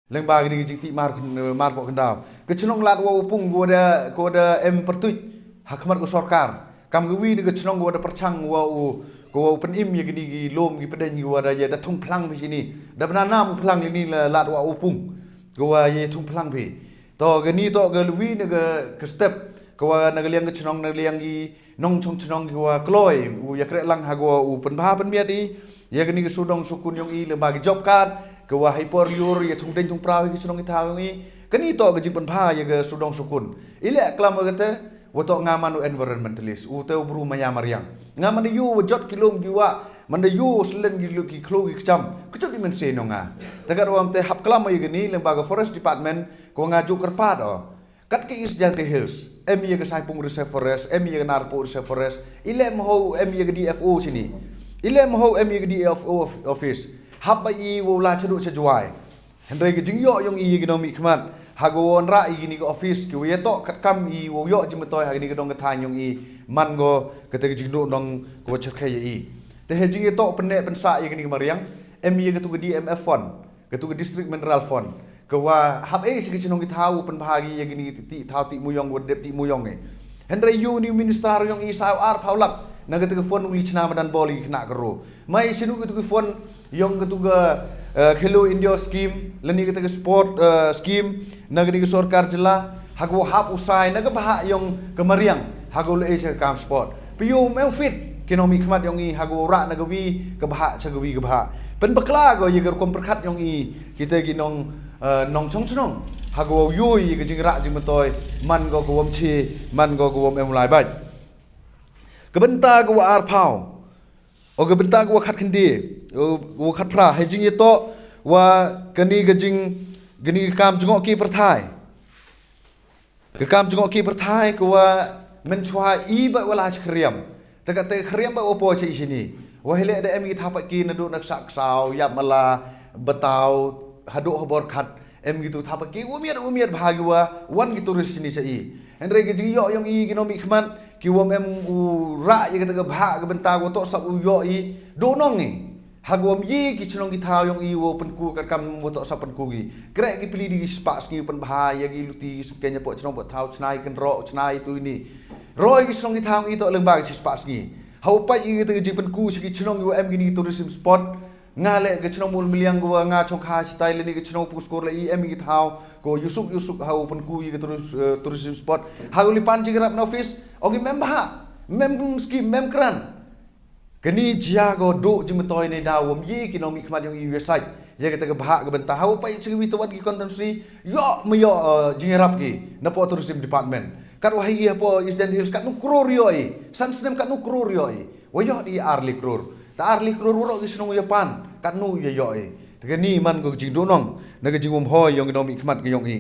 Lembag ni jingti mar pok kendau. Kecenong lat wa upung gua ada pertuj hakmat go sorkar. Kam gwi ni kecenong gua ada percang gua penim ya gini gi lom gi peden gua ada ya da thung plang bi sini. Da banana mu plang ni lat wa upung. Gua ye thung plang bi. To gani to ga lwi ni ke step gua nagaliang kecenong nagaliang gi nong chong cenong gua kloi ya krek lang ha gua pen ba pen miat di. Ya gini ke sudong sukun yong i lembag job card kewa hyper yur ya thung den thung prau ke sunong ita yong i kani to ke jingpan pha ya ke sudong sukun ile klam kata woto ngaman environmentalist u te bru maya mariang ngaman yu wajot kilom giwa man yu selen gi lu ki klo gi kcham kchok di men se nonga tagar wam te hap klam ya gini lembaga forest department ko ngaju kerpat kat ke is jante hills em ya ke saipung reserve forest em ya ke narpo reserve forest ile mo em ya ke dfo sini ile mo em ye di office haba i wo la chadu chajwai hendrai ke jingyo yong i economic khmat hago ra i ni ke office ke ye to kat kam i wo yo jimtoi ha ni ke dong ke than yong i man go ke te jingdo dong ko chakhe ye i te he jing to penne pensa ye ni ke mariang em ye ke tu ke dmf fund ke tu ke district mineral fund ke wa hab e se ke chinong ke thau pen bahagi ye ni ti thau ti muyong wo dep ti muyong e hendrai yu ni minister yong i sao ar phaulak naga tu phone uli chna madan boli kena kero mai sinu tu phone yong tu khelo india scheme lani tu sport scheme naga ni sarkar jela hago hap usai naga bah yong kemariang hago le asia kam sport piu meu fit kinomi khmat yong i hago ra naga wi ke bah chagawi ke bah pen bakla go ye kom perkhat yong i kita ginong nong chong chong hago yui ke jingra jimtoi man go ko wom chi man go ko wom em lai bai kebentar gua arpau, kebentar gua kat kendi, gua kat pra, hejing itu wa keni geni kam jengok ki perthai, ke kam jengok ki perthai gua mencuai iba wala khriam, tekat khriam ba opo ci sini, wa hele ada em kita pak ki nadu nak saksau, yap mala betau haduk hobor kat em gitu tapak ki umiat bahagi wa wan gitu ris sini sai, endre ke jing yo yong i kinomi khman ki wom em ra ye kata bha ke benta go to sap u yo i do nong ni hagom yi ki chnong ki thau yong i wo penku kat kam wo to sap penku gi krek ki pili di spa ski pen bha ye gi luti skenya po chnong po thau chnai ken ro chnai tu ni roi ki chnong ki thau i to leng ba ki spa ski hau pa yi kata ji penku ski chnong yo em gi ni tourism spot ngale ke chnong mul miliang go nga chong kha style ni ke chnong puskor le em gi thau ko yusuk hau penku yi ke tourism spot hau li pan ji grab no office ogi mem bah mem ski mem kran keni jia go do jimtoi ne da wom yi kinomi khmat yong i website ye ke te bah ke benta hau pa chi wi to wat ki kontensi yo me yo jingrap ki na po tourism department kat wa hi po Eastern Hills kat nu kror yo i sansnem kat nu kror yo i wo yo di arli kror ta arli kror wo ki snong yo pan kat nu yo i te ni man go jing do nong na ke jing wom hoi yong kinomi khmat ke yong i